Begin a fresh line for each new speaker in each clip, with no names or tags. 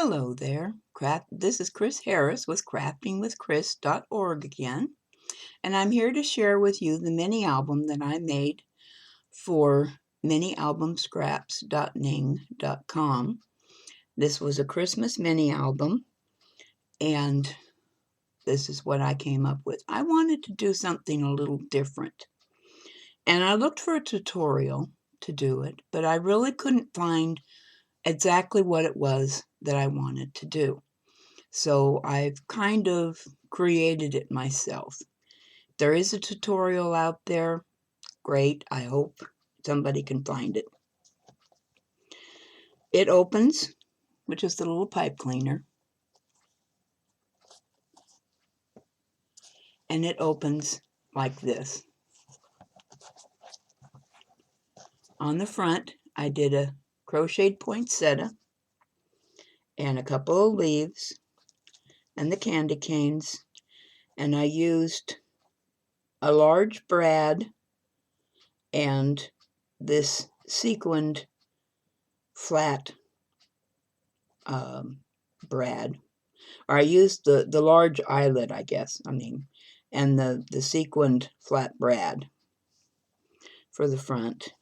Hello there. This is Chris Harris with craftingwithchris.org again, and I'm here to share with you the mini album that I made for minialbumscraps.ning.com. This was a Christmas mini album, and this is what I came up with. I wanted to do something a little different, and I looked for a tutorial to do it, but I really couldn't find exactly what it was that I wanted to do. So I've kind of created it myself. There is a tutorial out there. Great. I hope somebody can find it. It opens, which is the little pipe cleaner. And it opens like this. On the front, I did a crocheted poinsettia and a couple of leaves and the candy canes. And I used a large brad and this sequined flat brad, or I used the large eyelet, I guess, and the sequined flat brad for the front.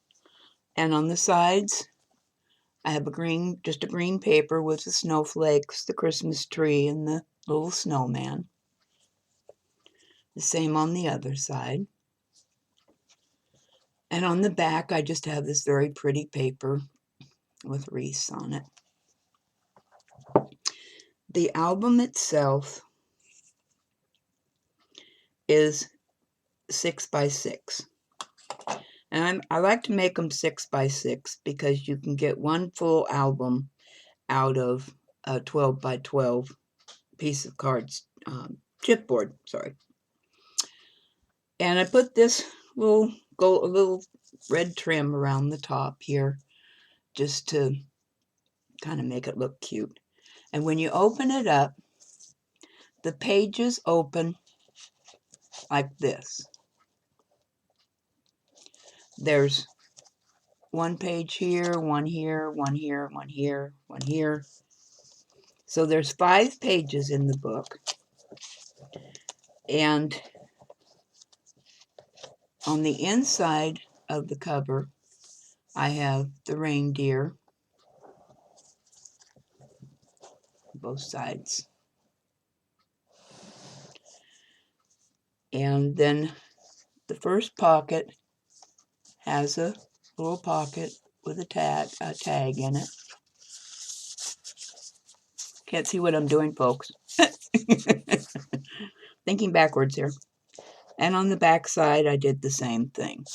And on the sides, I have just a green paper with the snowflakes, the Christmas tree, and the little snowman. The same on the other side. And on the back, I just have this very pretty paper with wreaths on it. The album itself is 6 by 6. And I like to make them 6 by 6 because you can get one full album out of a 12 by 12 piece of chipboard, sorry. And I put this little red trim around the top here just to kind of make it look cute. And when you open it up, the pages open like this. There's one page here, one here, one here, one here, one here. So there's 5 pages in the book. And on the inside of the cover, I have the reindeer, both sides. And then the first pocket has a little pocket with a tag in it. Can't see what I'm doing, folks. Thinking backwards here. And on the back side, I did the same thing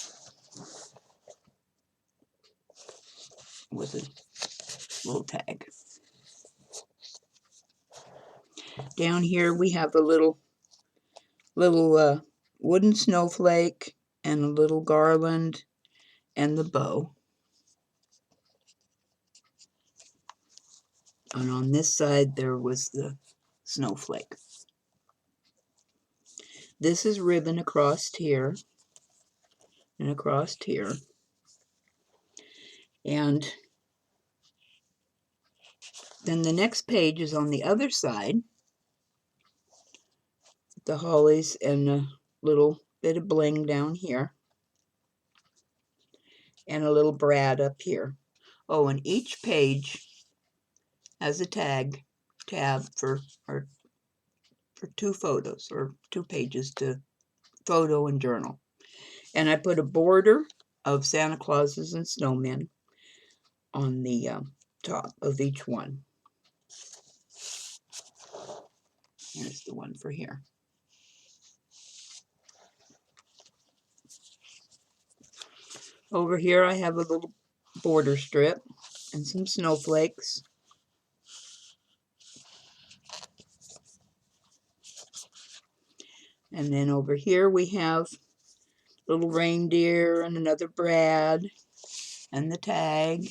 with a little tag. Down here, we have a little wooden snowflake and a little garland and the bow. And on this side, there was the snowflake. This is ribbon across here and across here. And then the next page is on the other side. The hollies and a little bit of bling down here. And a little brad up here. Oh, and each page has a tab for 2 photos, or 2 pages to photo and journal. And I put a border of Santa Clauses and snowmen on the top of each one. Here's the one for here. Over here I have a little border strip and some snowflakes. And then over here we have little reindeer and another brad and the tag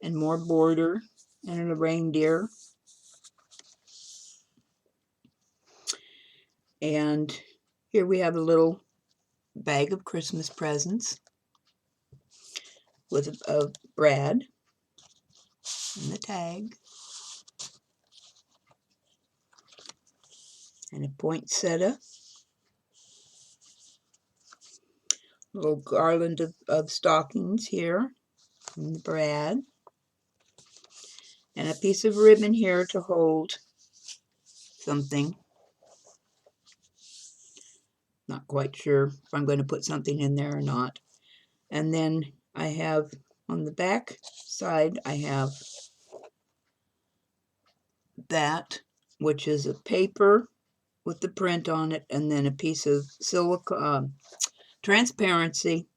and more border and a reindeer. And here we have a little bag of Christmas presents with a brad and the tag. And a poinsettia. Little garland of stockings here from the Brad. And a piece of ribbon here to hold something. Not quite sure if I'm going to put something in there or not. And then I have on the back side, I have that, which is a paper with the print on it, and then a piece of silicone transparency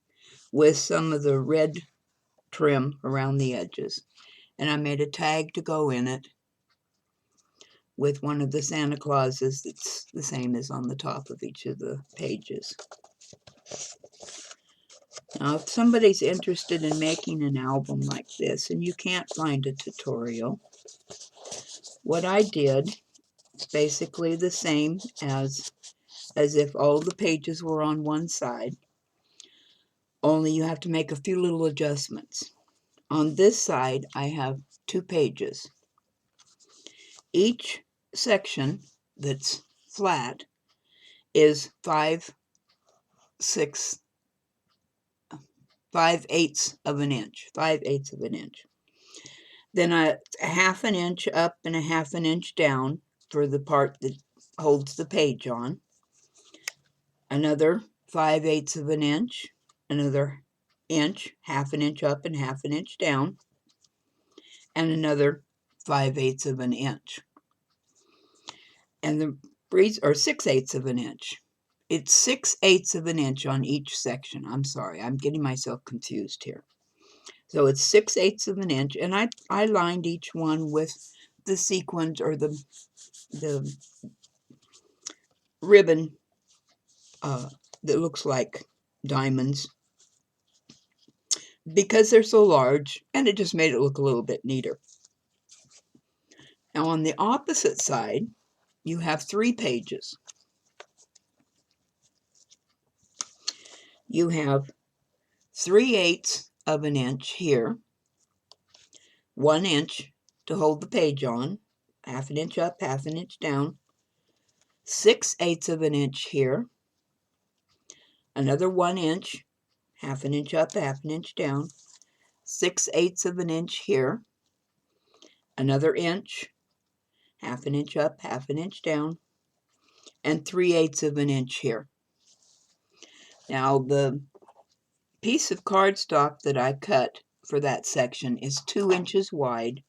with some of the red trim around the edges. And I made a tag to go in it with one of the Santa Clauses that's the same as on the top of each of the pages. Now, if somebody's interested in making an album like this and you can't find a tutorial, what I did is basically the same as if all the pages were on one side, only you have to make a few little adjustments. On this side, I have 2 pages. Each section that's flat is 5/8 of an inch. 5/8 of an inch. Then a 1/2 inch up and a 1/2 inch down for the part that holds the page on. Another 5/8 of an inch. Another inch, 1/2 inch up and 1/2 inch down. And another 5/8 of an inch. And the breeze, or 6/8 of an inch. It's 6/8 of an inch on each section. I'm sorry, I'm getting myself confused here. So it's 6/8 of an inch, and I lined each one with the sequins or the ribbon that looks like diamonds because they're so large, and it just made it look a little bit neater. Now on the opposite side, you have 3 pages. You have 3/8 of an inch here, 1 inch to hold the page on, 1/2 inch up, 1/2 inch down, 6/8 of an inch here, another 1 inch, 1/2 inch up, 1/2 inch down, 6/8 of an inch here, another inch, 1/2 inch up, 1/2 inch down, and 3/8 of an inch here. Now the piece of cardstock that I cut for that section is 2 inches wide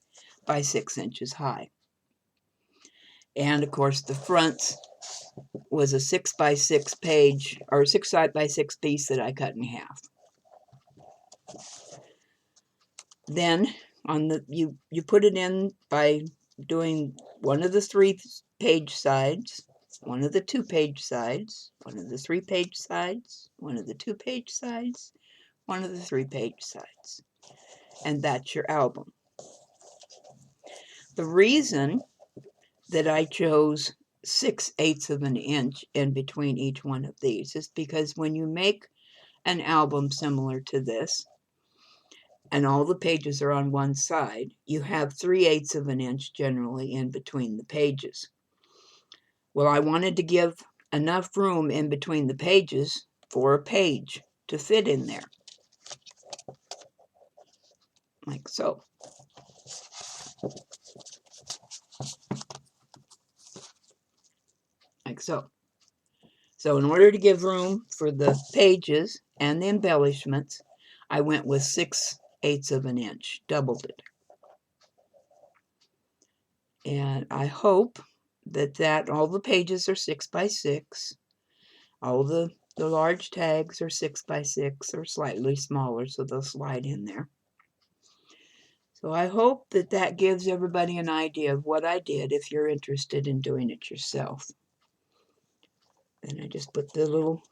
by 6 inches high. And of course the front was a 6x6 page, or 6x6 piece that I cut in half. Then on the you put it in by doing one of the 3 page sides, one of the 2 page sides, one of the 3 page sides, one of the 2 page sides, one of the 3 page sides. And that's your album. The reason that I chose 6/8 of an inch in between each one of these is because when you make an album similar to this, and all the pages are on one side, you have 3/8 of an inch generally in between the pages. Well, I wanted to give enough room in between the pages for a page to fit in there. Like so. Like so. So in order to give room for the pages and the embellishments, I went with 6/8 of an inch, doubled it. And I hope that all the pages are 6x6. All the large tags are 6x6 or slightly smaller, so they'll slide in there. So I hope that gives everybody an idea of what I did if you're interested in doing it yourself. And I just put the little,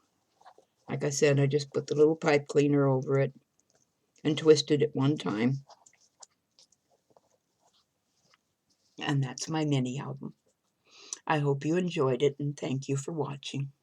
like I said, I just put the little pipe cleaner over it and twisted it one time. And that's my mini album. I hope you enjoyed it, and thank you for watching.